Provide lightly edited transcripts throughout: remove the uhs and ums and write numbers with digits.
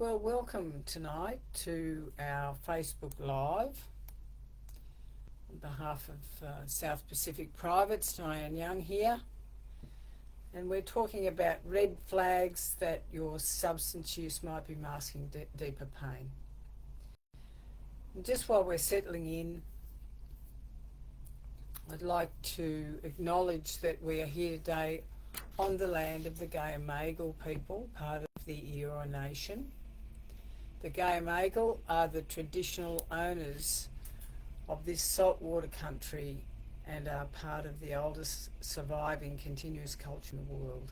Well, welcome tonight to our Facebook Live. On behalf of South Pacific Privates, Diane Young here. And we're talking about red flags that your substance use might be masking deeper pain. And just while we're settling in, I'd like to acknowledge that we are here today on the land of the Gayamagal people, part of the Eora Nation. The Gayamagal are the traditional owners of this saltwater country and are part of the oldest surviving continuous culture in the world.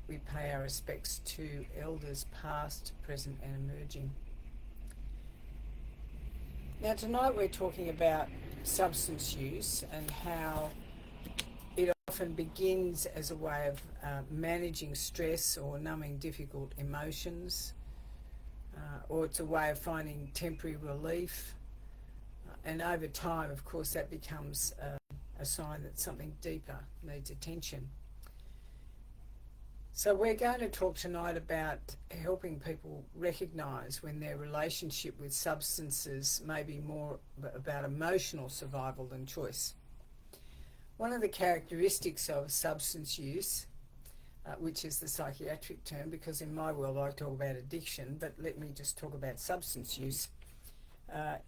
We pay our respects to elders past, present and emerging. Now tonight we're talking about substance use and how it often begins as a way of managing stress or numbing difficult emotions, or it's a way of finding temporary relief. And over time, of course, that becomes a sign that something deeper needs attention. So we're going to talk tonight about helping people recognise when their relationship with substances may be more about emotional survival than choice. One of the characteristics of substance use, which is the psychiatric term, because in my world I talk about addiction, but let me just talk about substance use,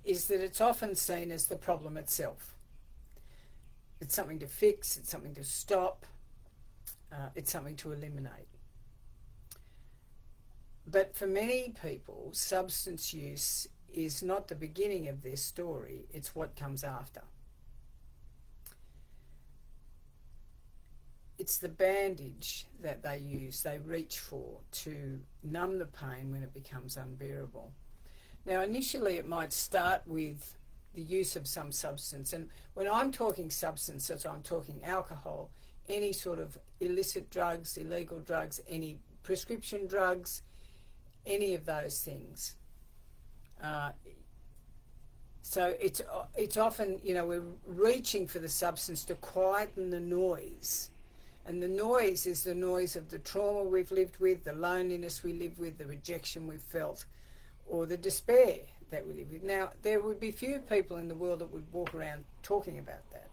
is that it's often seen as the problem itself. It's something to fix, it's something to stop, it's something to eliminate. But for many people, substance use is not the beginning of their story, it's what comes after. It's the bandage that they use, they reach for to numb the pain when it becomes unbearable. Now, initially it might start with the use of some substance. And when I'm talking substances, I'm talking alcohol, any sort of illicit drugs, illegal drugs, any prescription drugs, any of those things. So it's often, we're reaching for the substance to quieten the noise. And the noise is the noise of the trauma we've lived with, the loneliness we live with, the rejection we've felt, or the despair that we live with. Now, there would be few people in the world that would walk around talking about that.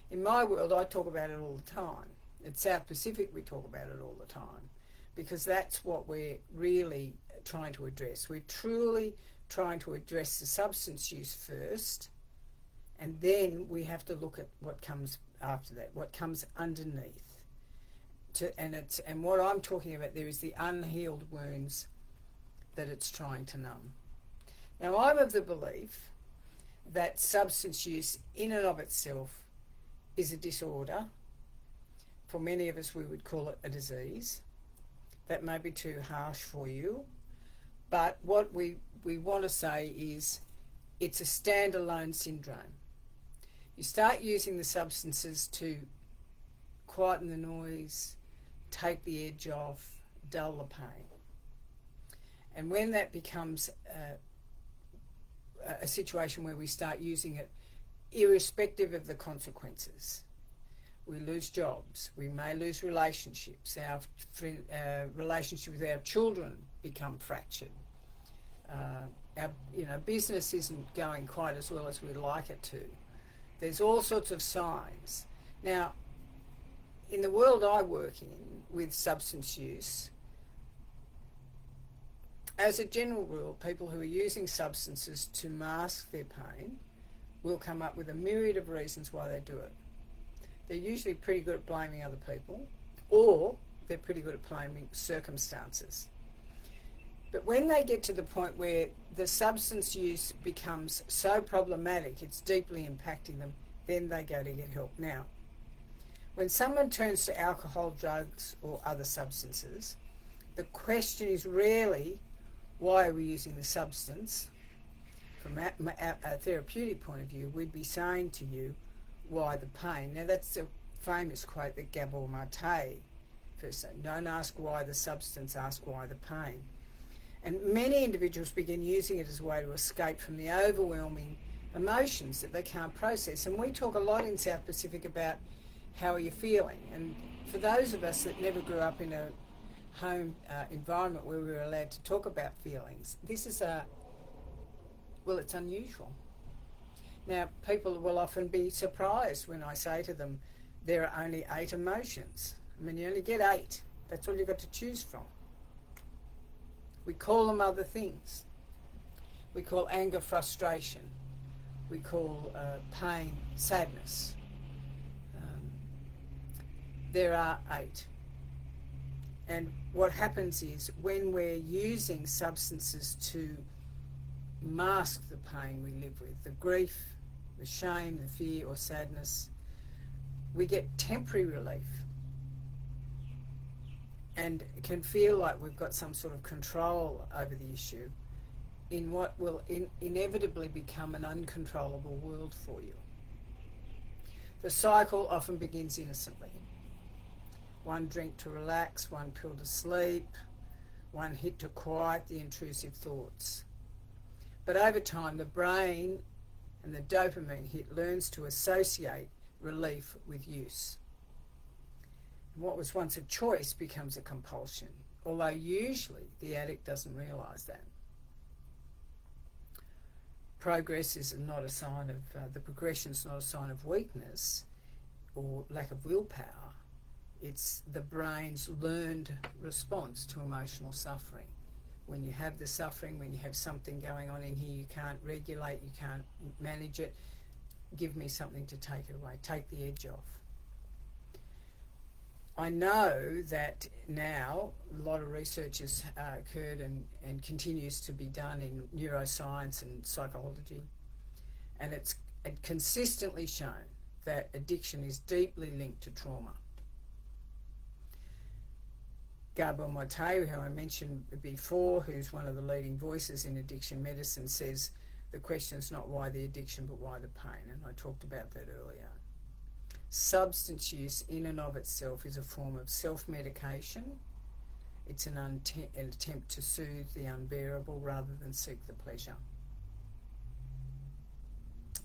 In my world, I talk about it all the time. At South Pacific, we talk about it all the time because that's what we're really trying to address. We're truly trying to address the substance use first, and then we have to look at what comes after that, what comes underneath. And what I'm talking about there is the unhealed wounds that it's trying to numb. Now, I'm of the belief that substance use in and of itself is a disorder. For many of us, we would call it a disease. That may be too harsh for you, but what we want to say is it's a standalone syndrome. You start using the substances to quieten the noise, take the edge off, dull the pain. And when that becomes a situation where we start using it irrespective of the consequences, we lose jobs, we may lose relationships, our relationship with our children become fractured. Our business isn't going quite as well as we'd like it to. There's all sorts of signs. Now, in the world I work in with substance use, as a general rule, people who are using substances to mask their pain will come up with a myriad of reasons why they do it. They're usually pretty good at blaming other people, or they're pretty good at blaming circumstances. But when they get to the point where the substance use becomes so problematic, it's deeply impacting them, then they go to get help. Now, when someone turns to alcohol, drugs, or other substances, the question is rarely, why are we using the substance? From a therapeutic point of view, we'd be saying to you, why the pain? Now, that's a famous quote that Gabor Mate first said, don't ask why the substance, ask why the pain. And many individuals begin using it as a way to escape from the overwhelming emotions that they can't process. And we talk a lot in South Pacific about how are you feeling. And for those of us that never grew up in a home environment where we were allowed to talk about feelings. This is it's unusual. Now, people will often be surprised when I say to them, there are only 8 emotions. I mean, you only get 8. That's all you've got to choose from. We call them other things. We call anger frustration. We call pain sadness. There are 8. And what happens is when we're using substances to mask the pain we live with, the grief, the shame, the fear or sadness, we get temporary relief. And it can feel like we've got some sort of control over the issue in what will inevitably become an uncontrollable world for you. The cycle often begins innocently. 1 drink to relax, 1 pill to sleep, 1 hit to quiet the intrusive thoughts. But over time, the brain and the dopamine hit learns to associate relief with use. And what was once a choice becomes a compulsion, although usually the addict doesn't realise that. Progress is not a sign of, the progression is not a sign of weakness or lack of willpower. It's the brain's learned response to emotional suffering. When you have the suffering, when you have something going on in here you can't regulate, you can't manage it, give me something to take it away, take the edge off. I know that now a lot of research has occurred and continues to be done in neuroscience and psychology, and it's consistently shown that addiction is deeply linked to trauma. Gabor Mate, who I mentioned before, who's one of the leading voices in addiction medicine, says the question is not why the addiction but why the pain, and I talked about that earlier. Substance use in and of itself is a form of self-medication. It's an attempt to soothe the unbearable rather than seek the pleasure.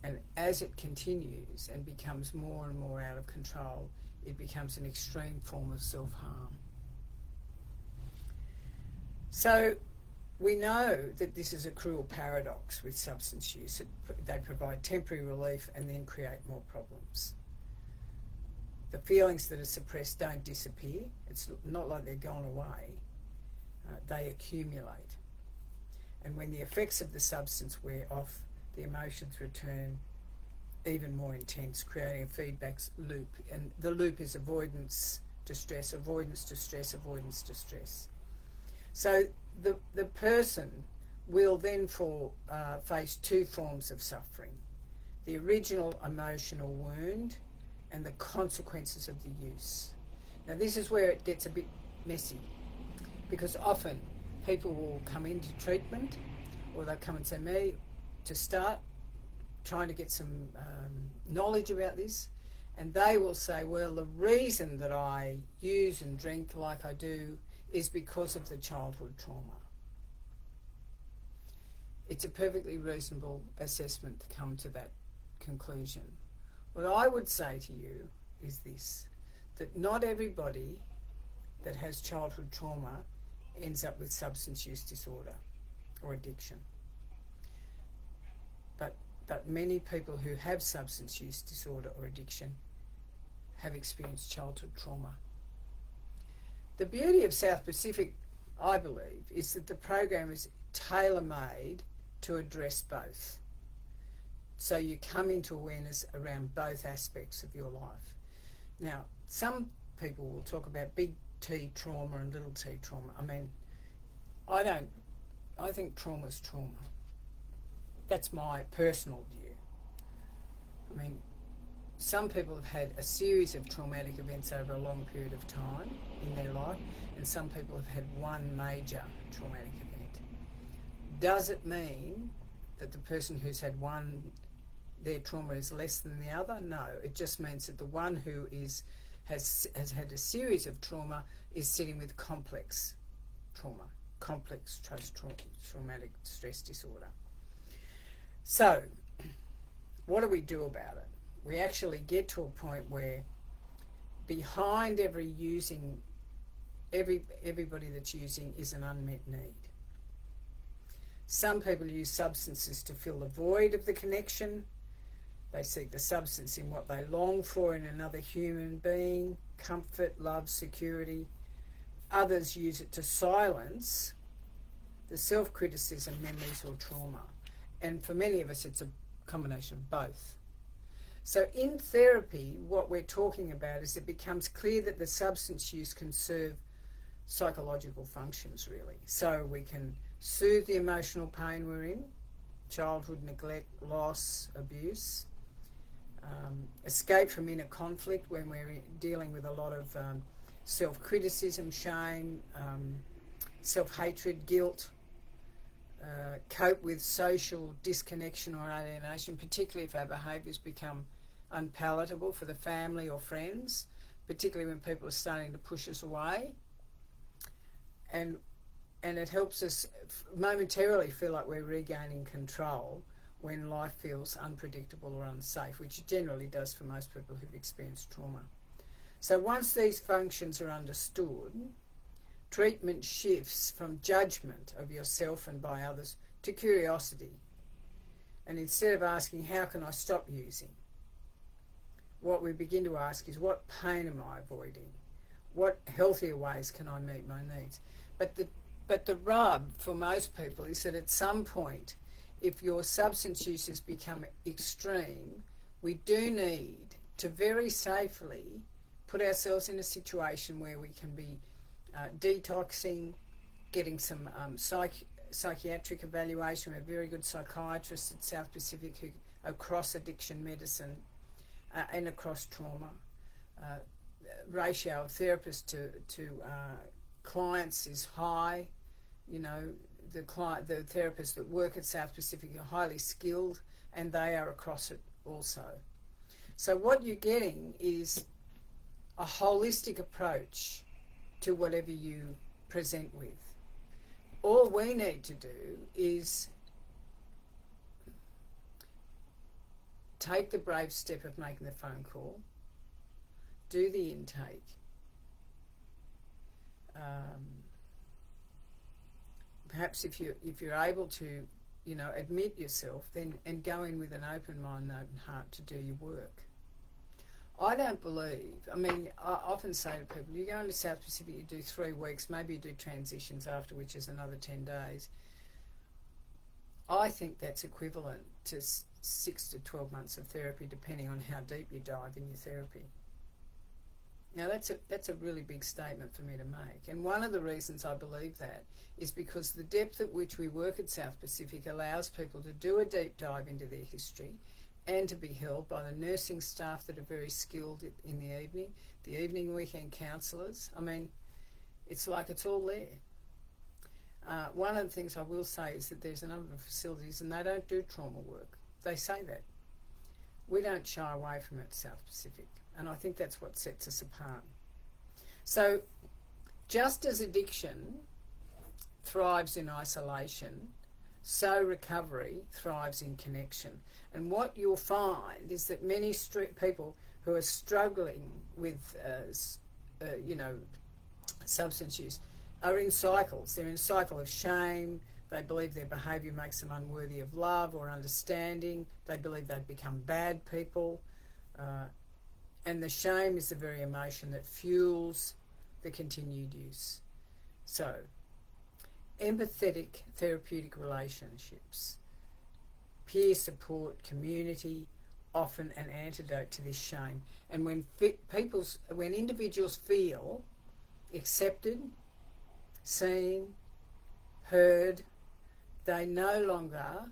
And as it continues and becomes more and more out of control, it becomes an extreme form of self-harm. So we know that this is a cruel paradox with substance use. They provide temporary relief and then create more problems. The feelings that are suppressed don't disappear. It's not like they're gone away. They accumulate. And when the effects of the substance wear off, the emotions return even more intense, creating a feedback loop. And the loop is avoidance, distress, avoidance, distress, avoidance, distress. So the person will then face 2 forms of suffering: the original emotional wound and the consequences of the use. Now this is where it gets a bit messy, because often people will come into treatment, or they'll come and see me to start trying to get some knowledge about this, and they will say, well, the reason that I use and drink like I do is because of the childhood trauma. It's a perfectly reasonable assessment to come to that conclusion. What I would say to you is this, that not everybody that has childhood trauma ends up with substance use disorder or addiction. But many people who have substance use disorder or addiction have experienced childhood trauma. The beauty of South Pacific, I believe, is that the program is tailor-made to address both. So you come into awareness around both aspects of your life. Now, some people will talk about big T trauma and little t trauma. I mean, I think trauma's trauma. That's my personal view. I mean, some people have had a series of traumatic events over a long period of time in their life, and some people have had one major traumatic event. Does it mean that the person who's had one, their trauma is less than the other? No, it just means that the one who has had a series of trauma is sitting with complex trauma, complex traumatic stress disorder. So, what do we do about it? We actually get to a point where behind every everybody that's using is an unmet need. Some people use substances to fill the void of the connection. They seek the substance in what they long for in another human being, comfort, love, security. Others use it to silence the self-criticism, memories or trauma. And for many of us, it's a combination of both. So in therapy, what we're talking about is it becomes clear that the substance use can serve psychological functions, really. So we can soothe the emotional pain we're in, childhood neglect, loss, abuse, escape from inner conflict when we're dealing with a lot of self-criticism, shame, self-hatred, guilt, cope with social disconnection or alienation, particularly if our behaviours become unpalatable for the family or friends, particularly when people are starting to push us away. And it helps us momentarily feel like we're regaining control when life feels unpredictable or unsafe, which it generally does for most people who've experienced trauma. So once these functions are understood, treatment shifts from judgment of yourself and by others to curiosity. And instead of asking, how can I stop using? What we begin to ask is, what pain am I avoiding? What healthier ways can I meet my needs? But the rub for most people is that at some point, if your substance use has become extreme, we do need to very safely put ourselves in a situation where we can be detoxing, getting some psychiatric evaluation. We have very good psychiatrists at South Pacific who across addiction medicine and across trauma. Ratio of therapists to clients is high. You know, the therapists that work at South Pacific are highly skilled, and they are across it also. So what you're getting is a holistic approach to whatever you present with. All we need to do is take the brave step of making the phone call, do the intake, perhaps if you're able to, you know, admit yourself, then and go in with an open mind, an open heart to do your work. I don't believe, I mean, I often say to people, you go into South Pacific, you do 3 weeks, maybe you do transitions after, which is another 10 days. I think that's equivalent to 6 to 12 months of therapy, depending on how deep you dive in your therapy. Now, that's a really big statement for me to make. And one of the reasons I believe that is because the depth at which we work at South Pacific allows people to do a deep dive into their history and to be held by the nursing staff that are very skilled in the evening weekend counsellors. I mean, it's like it's all there. One of the things I will say is that there's a number of facilities and they don't do trauma work. They say that. We don't shy away from it at South Pacific, and I think that's what sets us apart. So just as addiction thrives in isolation, so recovery thrives in connection. And what you'll find is that many people who are struggling with, substance use are in cycles. They're in a cycle of shame. They believe their behaviour makes them unworthy of love or understanding. They believe they've become bad people. And the shame is the very emotion that fuels the continued use. So, empathetic therapeutic relationships, peer support, community, often an antidote to this shame. And when individuals feel accepted, seen, heard, they no longer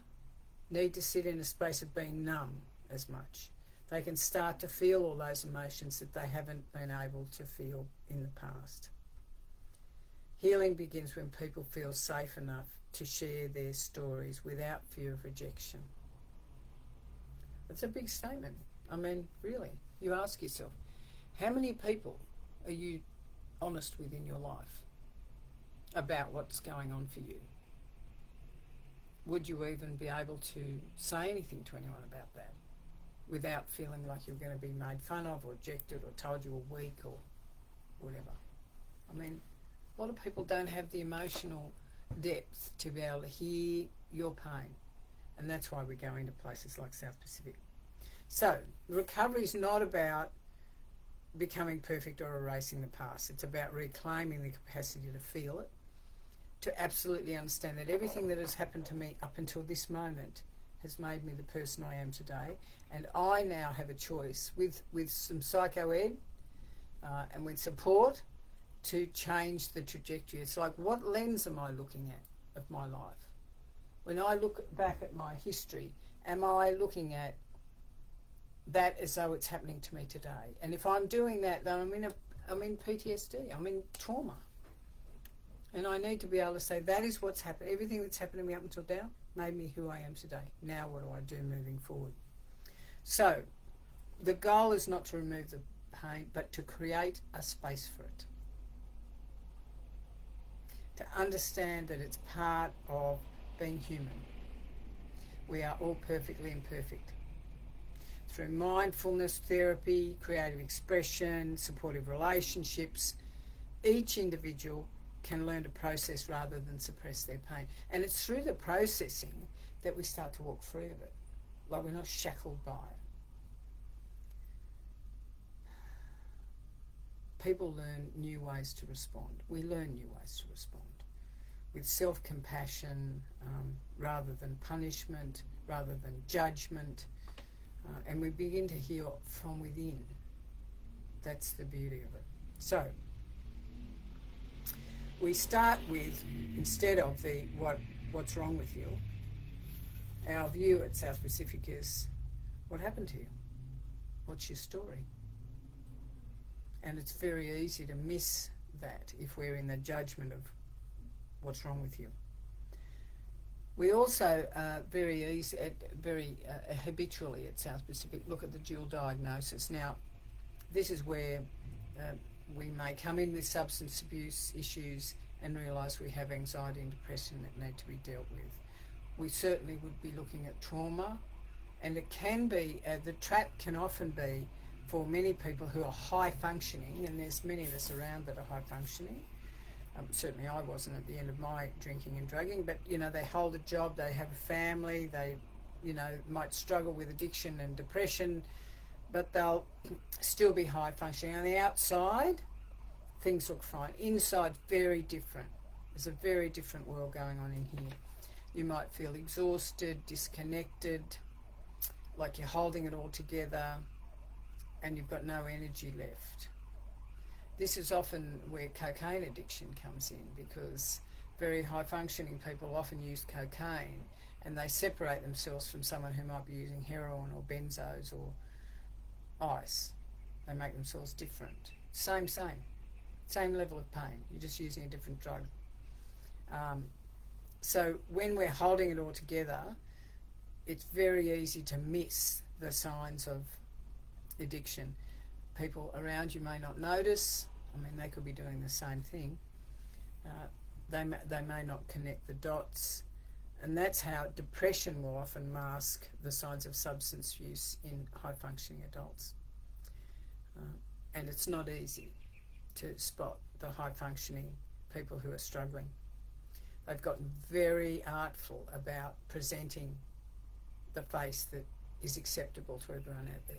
need to sit in a space of being numb as much. They can start to feel all those emotions that they haven't been able to feel in the past. Healing begins when people feel safe enough to share their stories without fear of rejection. That's a big statement. I mean, really, you ask yourself, how many people are you honest with in your life about what's going on for you? Would you even be able to say anything to anyone about that without feeling like you're going to be made fun of or rejected or told you were weak or whatever? I mean, A lot of people don't have the emotional depth to be able to hear your pain. And that's why we go into places like South Pacific. So, recovery is not about becoming perfect or erasing the past. It's about reclaiming the capacity to feel it, to absolutely understand that everything that has happened to me up until this moment has made me the person I am today. And I now have a choice with some psycho-ed and with support to change the trajectory. It's like, what lens am I looking at of my life? When I look back at my history, am I looking at that as though it's happening to me today? And if I'm doing that, then I'm in PTSD, I'm in trauma. And I need to be able to say, that is what's happened. Everything that's happened to me up until now made me who I am today. Now what do I do moving forward? So the goal is not to remove the pain, but to create a space for it. To understand that it's part of being human. We are all perfectly imperfect. Through mindfulness, therapy, creative expression, supportive relationships, each individual can learn to process rather than suppress their pain. And it's through the processing that we start to walk free of it. Like, we're not shackled by it. People learn new ways to respond. We learn new ways to respond. With self-compassion, rather than punishment, rather than judgment. And we begin to heal from within. That's the beauty of it. So, we start with, instead of the what's wrong with you, our view at South Pacific is, what happened to you? What's your story? And it's very easy to miss that if we're in the judgment of what's wrong with you. We also very habitually at South Pacific look at the dual diagnosis. Now, this is where we may come in with substance abuse issues and realise we have anxiety and depression that need to be dealt with. We certainly would be looking at trauma, and it can be, the trap can often be for many people who are high functioning, and there's many of us around that are high functioning. Certainly I wasn't at the end of my drinking and drugging, but they hold a job, they have a family, they might struggle with addiction and depression, but they'll still be high functioning. On the outside, things look fine. Inside, very different. There's a very different world going on in here. You might feel exhausted, disconnected, like you're holding it all together, and you've got no energy left. This is often where cocaine addiction comes in, because very high functioning people often use cocaine and they separate themselves from someone who might be using heroin or benzos or ice. They make themselves different. Same level of pain. You're just using a different drug. So when we're holding it all together, it's very easy to miss the signs of addiction. People around you may not notice. I mean, they could be doing the same thing. They may not connect the dots. And that's how depression will often mask the signs of substance use in high-functioning adults. And it's not easy to spot the high-functioning people who are struggling. They've gotten very artful about presenting the face that is acceptable to everyone out there.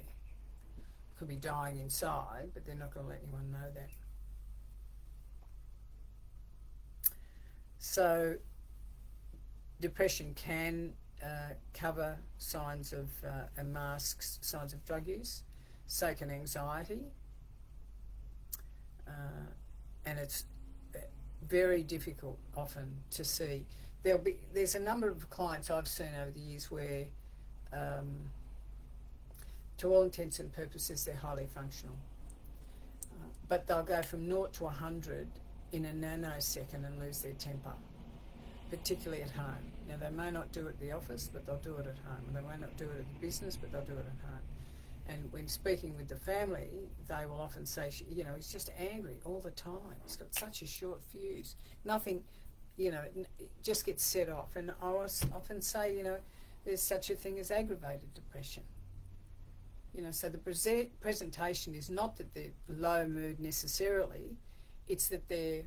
Could be dying inside, but they're not going to let anyone know that. So depression can cover signs of and masks signs of drug use. So can anxiety, and it's very difficult often to see. There's a number of clients I've seen over the years where, to all intents and purposes, they're highly functional, but they'll go from 0 to 100 in a nanosecond and lose their temper, particularly at home. Now, they may not do it at the office, but they'll do it at home. They may not do it at the business, but they'll do it at home. And when speaking with the family, they will often say, he's just angry all the time. He's got such a short fuse. Nothing, it just gets set off. And I often say, there's such a thing as aggravated depression. So the presentation is not that they're low mood necessarily, it's that they're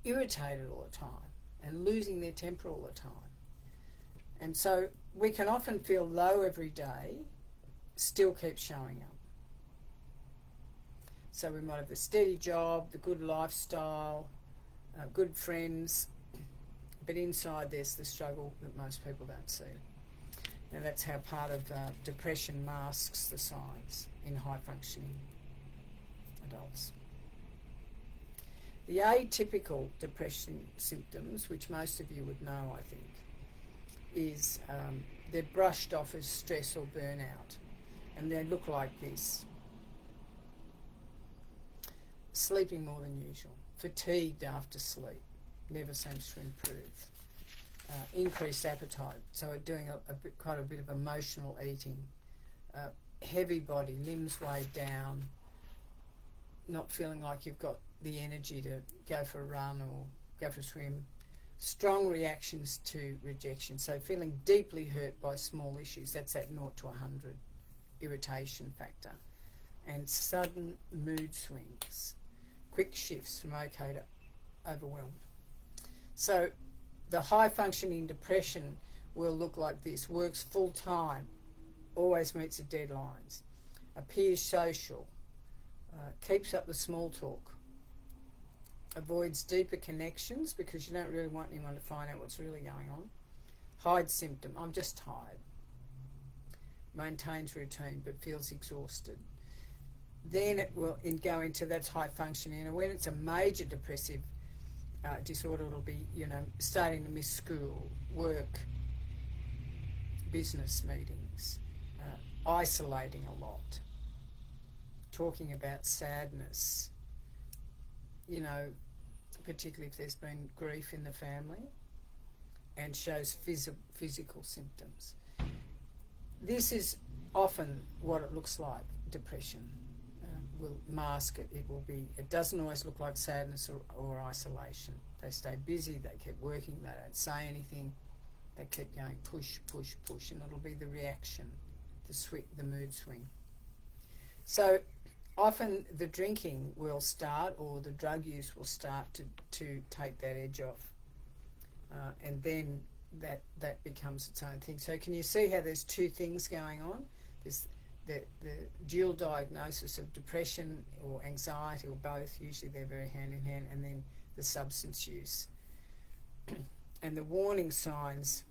irritated all the time and losing their temper all the time. And so we can often feel low every day, still keep showing up. So we might have a steady job, the good lifestyle, good friends, but inside there's the struggle that most people don't see. And that's how part of depression masks the signs in high-functioning adults. The atypical depression symptoms, which most of you would know, I think, is they're brushed off as stress or burnout, and they look like this. Sleeping more than usual, fatigued after sleep, never seems to improve. Increased appetite, so we're doing quite a bit of emotional eating. Heavy body, limbs weighed down, not feeling like you've got the energy to go for a run or go for a swim. Strong reactions to rejection, so feeling deeply hurt by small issues, that's that 0 to 100 irritation factor. And sudden mood swings, quick shifts from okay to overwhelmed. So the high-functioning depression will look like this: works full-time, always meets the deadlines, appears social, keeps up the small talk, avoids deeper connections because you don't really want anyone to find out what's really going on, hides symptom, I'm just tired, maintains routine but feels exhausted. Then it will go into that's high-functioning, and when it's a major depressive disorder, it'll be, starting to miss school, work, business meetings, isolating a lot, talking about sadness, particularly if there's been grief in the family, and shows physical symptoms. This is often what it looks like, depression. Will mask it. It doesn't always look like sadness or isolation. They stay busy, they keep working, they don't say anything, they keep going push, push, push, and it'll be the reaction, the mood swing. So often the drinking will start, or the drug use will start to take that edge off, and then that becomes its own thing. So can you see how there's two things going on? There's the dual diagnosis of depression or anxiety, or both, usually they're very hand in hand, and then the substance use. And the warning signs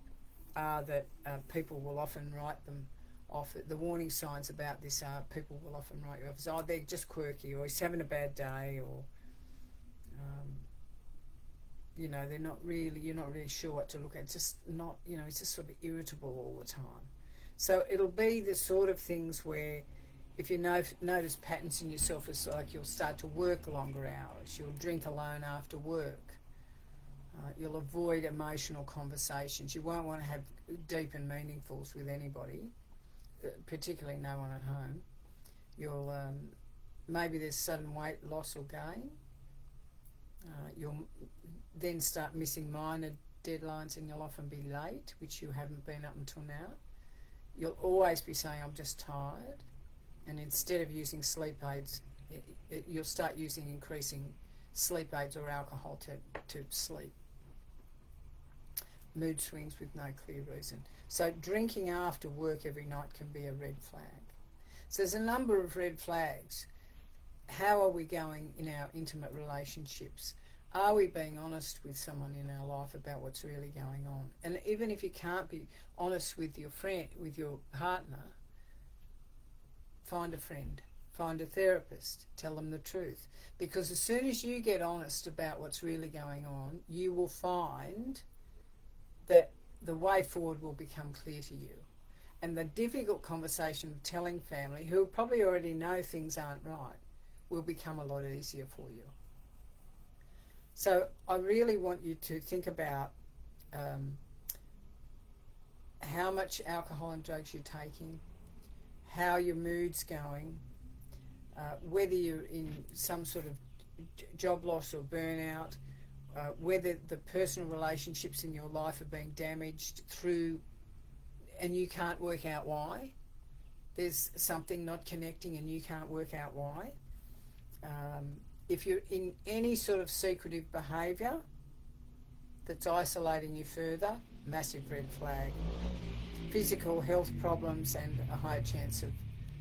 are that people will often write them off. The warning signs about this are people will often write you off as, they're just quirky, or he's having a bad day, or you're not really sure what to look at. It's just not, it's just sort of irritable all the time. So it'll be the sort of things where if you notice patterns in yourself, it's like you'll start to work longer hours, you'll drink alone after work, you'll avoid emotional conversations, you won't want to have deep and meaningfuls with anybody, particularly no one at home. You'll maybe there's sudden weight loss or gain. You'll then start missing minor deadlines, and you'll often be late, which you haven't been up until now. You'll always be saying, I'm just tired, and instead of using sleep aids, you'll start using increasing sleep aids or alcohol to sleep. Mood swings with no clear reason. So drinking after work every night can be a red flag. So there's a number of red flags. How are we going in our intimate relationships? Are we being honest with someone in our life about what's really going on? And even if you can't be honest with your friend, with your partner, find a friend, find a therapist, tell them the truth. Because as soon as you get honest about what's really going on, you will find that the way forward will become clear to you. And the difficult conversation of telling family, who probably already know things aren't right, will become a lot easier for you. So I really want you to think about how much alcohol and drugs you're taking, how your mood's going, whether you're in some sort of job loss or burnout, whether the personal relationships in your life are being damaged through, and you can't work out why. There's something not connecting and you can't work out why. If you're in any sort of secretive behaviour that's isolating you further, massive red flag. Physical health problems and a higher chance of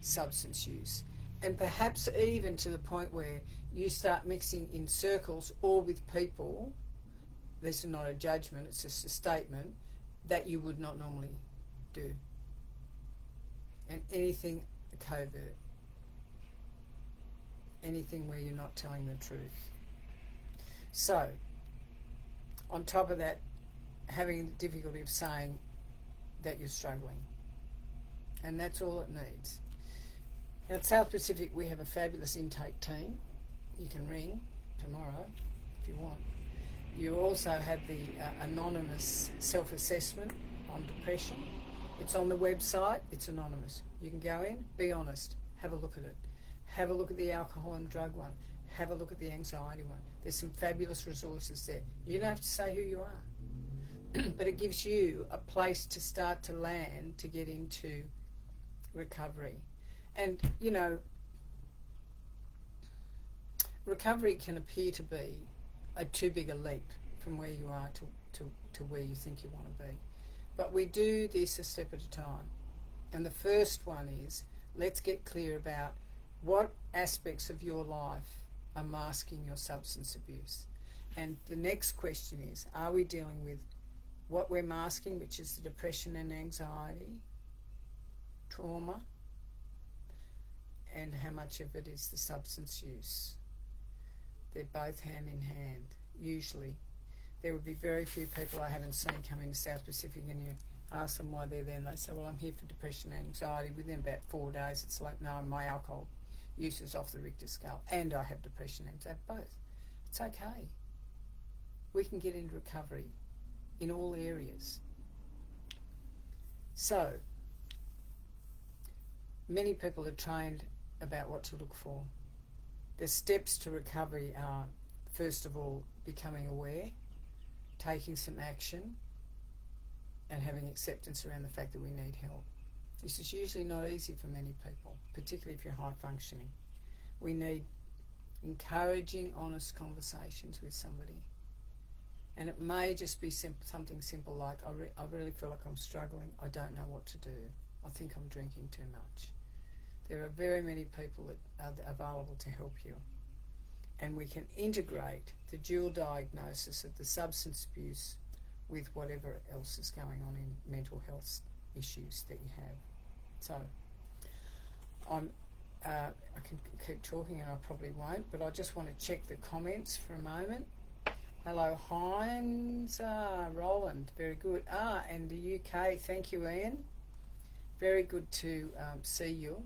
substance use. And perhaps even to the point where you start mixing in circles or with people, this is not a judgment, it's just a statement, that you would not normally do. And anything covert. Anything where you're not telling the truth. So, on top of that, having the difficulty of saying that you're struggling. And that's all it needs. Now, at South Pacific, we have a fabulous intake team. You can ring tomorrow if you want. You also have the anonymous self-assessment on depression. It's on the website. It's anonymous. You can go in, be honest, have a look at it. Have a look at the alcohol and drug one. Have a look at the anxiety one. There's some fabulous resources there. You don't have to say who you are. But it gives you a place to start to land to get into recovery. And, you know, recovery can appear to be a too big a leap from where you are to where you think you want to be. But we do this a step at a time. And the first one is, let's get clear about what aspects of your life are masking your substance abuse. And the next question is, are we dealing with what we're masking, which is the depression and anxiety, trauma, and how much of it is the substance use? They're both hand in hand, usually. There would be very few people I haven't seen come into South Pacific and you ask them why they're there and they say, well, I'm here for depression and anxiety. Within about 4 days, it's like, no, my alcohol use is off the Richter scale and I have depression and anxiety, both. It's okay. We can get into recovery in all areas. So, many people are trained about what to look for. The steps to recovery are, first of all, becoming aware, taking some action, and having acceptance around the fact that we need help. This is usually not easy for many people, particularly if you're high functioning. We need encouraging, honest conversations with somebody. And it may just be something simple like, I really feel like I'm struggling, I don't know what to do, I think I'm drinking too much. There are very many people that are available to help you. And we can integrate the dual diagnosis of the substance abuse with whatever else is going on in mental health issues that you have. So, I can keep talking and I probably won't, but I just want to check the comments for a moment. Hello, Hines. Roland, very good. And the UK, thank you, Ian. Very good to see you.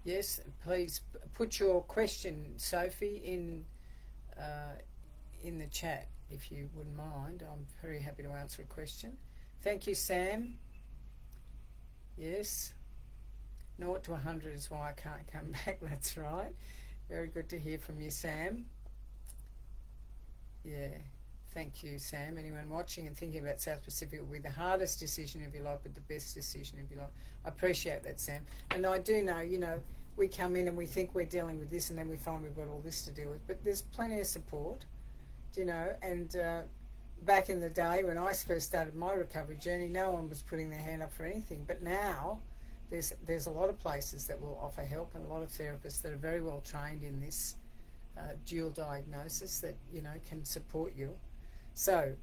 Yes, please put your question, Sophie, in the chat if you wouldn't mind. I'm very happy to answer a question. Thank you, Sam. Yes. 0 to 100 is why I can't come back, that's right. Very good to hear from you, Sam. Yeah, thank you, Sam. Anyone watching and thinking about South Pacific will be the hardest decision of your life, but the best decision of your life. I appreciate that, Sam. And I do know, you know, we come in and we think we're dealing with this and then we find we've got all this to deal with. But there's plenty of support, you know, and back in the day when I first started my recovery journey, no one was putting their hand up for anything. But now there's a lot of places that will offer help and a lot of therapists that are very well trained in this dual diagnosis that, you know, can support you. So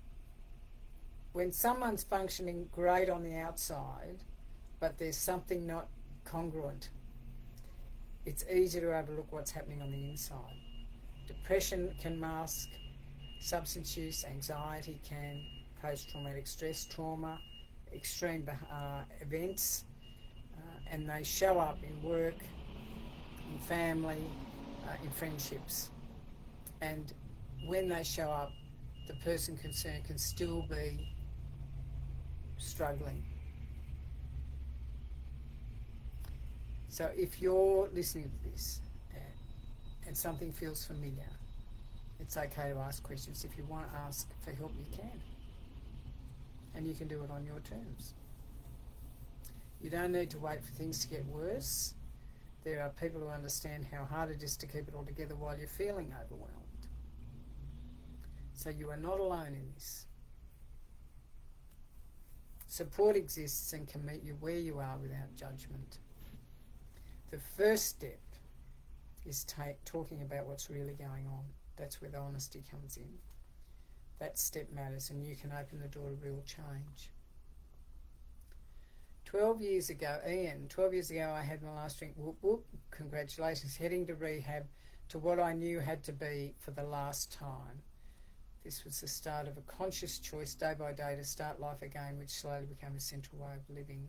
when someone's functioning great on the outside, but there's something not congruent, it's easy to overlook what's happening on the inside. Depression can mask substance use, anxiety can, post-traumatic stress, trauma, extreme events, and they show up in work, in family, in friendships. And when they show up, the person concerned can still be struggling. So if you're listening to this and something feels familiar, it's okay to ask questions. If you want to ask for help, you can. And you can do it on your terms. You don't need to wait for things to get worse. there are people who understand how hard it is to keep it all together while you're feeling overwhelmed. So you are not alone in this. Support exists and can meet you where you are without judgment. The first step is talking about what's really going on. That's where the honesty comes in. That step matters, and you can open the door to real change. 12 years ago, I had my last drink. Whoop, whoop, congratulations. Heading to rehab to what I knew had to be for the last time. This was the start of a conscious choice day by day to start life again, which slowly became a central way of living.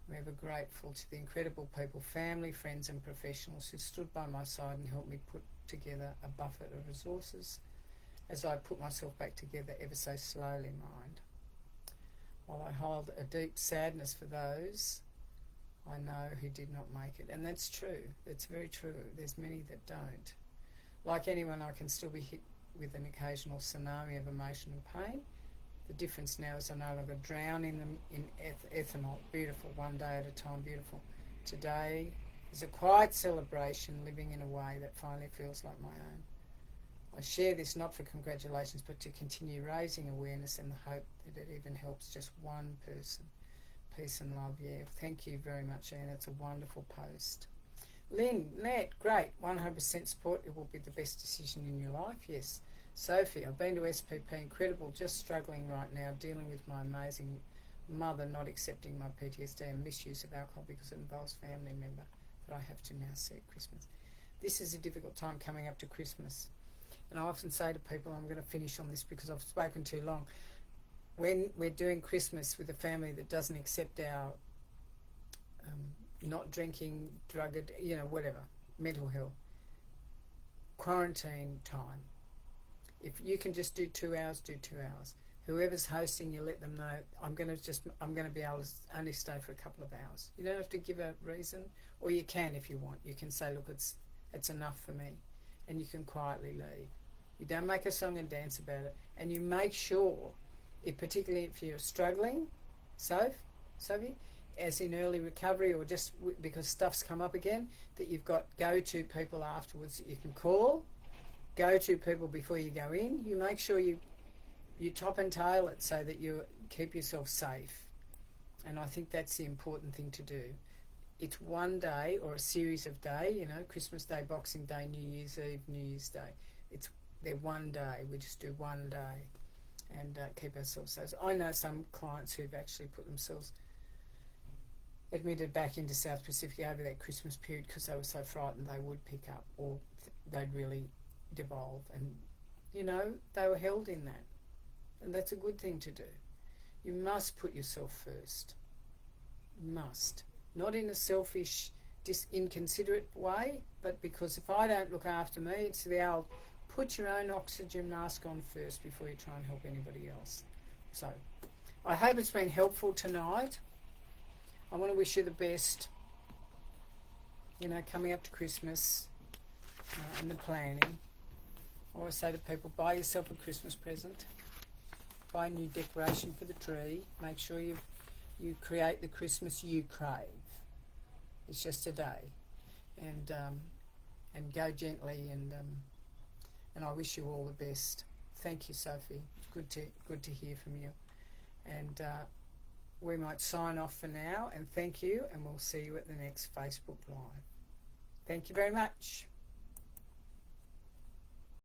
I'm ever grateful to the incredible people, family, friends and professionals who stood by my side and helped me put together a buffet of resources as I put myself back together ever so slowly, mind. While I hold a deep sadness for those I know who did not make it. And that's true. That's very true. There's many that don't. Like anyone, I can still be hit with an occasional tsunami of emotion and pain. The difference now is I no longer drown in them in ethanol. Beautiful, one day at a time, beautiful. Today is a quiet celebration, living in a way that finally feels like my own. I share this not for congratulations, but to continue raising awareness and the hope that it even helps just one person. Peace and love, yeah. Thank you very much, Anne. It's a wonderful post. Lynn, Nat, great. 100% support. It will be the best decision in your life, yes. Sophie, I've been to SPP, incredible, just struggling right now, dealing with my amazing mother not accepting my PTSD and misuse of alcohol because it involves a family member that I have to now see at Christmas. This is a difficult time coming up to Christmas. And I often say to people, I'm going to finish on this because I've spoken too long, when we're doing Christmas with a family that doesn't accept our not drinking, drugged, whatever, mental health, quarantine time, if you can just do 2 hours, do 2 hours. Whoever's hosting, you let them know, I'm going to be able to only stay for a couple of hours. You don't have to give a reason, or you can if you want. You can say, look, it's enough for me, and you can quietly leave. You don't make a song and dance about it, and you make sure, particularly if you're struggling, Sophie, as in early recovery or just because stuff's come up again, that you've got go-to people afterwards that you can call, go-to people before you go in. You make sure you top and tail it so that you keep yourself safe. And I think that's the important thing to do. It's one day or a series of days, Christmas Day, Boxing Day, New Year's Eve, New Year's Day. They're one day. We just do one day and keep ourselves safe. I know some clients who've actually put themselves admitted back into South Pacific over that Christmas period because they were so frightened they would pick up or they'd really devolve. And, they were held in that. And that's a good thing to do. You must put yourself first. Must. Not in a selfish, inconsiderate way, but because if I don't look after me, it's the old, put your own oxygen mask on first before you try and help anybody else. So, I hope it's been helpful tonight. I want to wish you the best, coming up to Christmas and the planning. I always say to people, buy yourself a Christmas present. Buy a new decoration for the tree. Make sure you create the Christmas you crave. It's just a day. And go gently and I wish you all the best. Thank you, Sophie. It's good to hear from you. And we might sign off for now, and thank you, and we'll see you at the next Facebook Live. Thank you very much.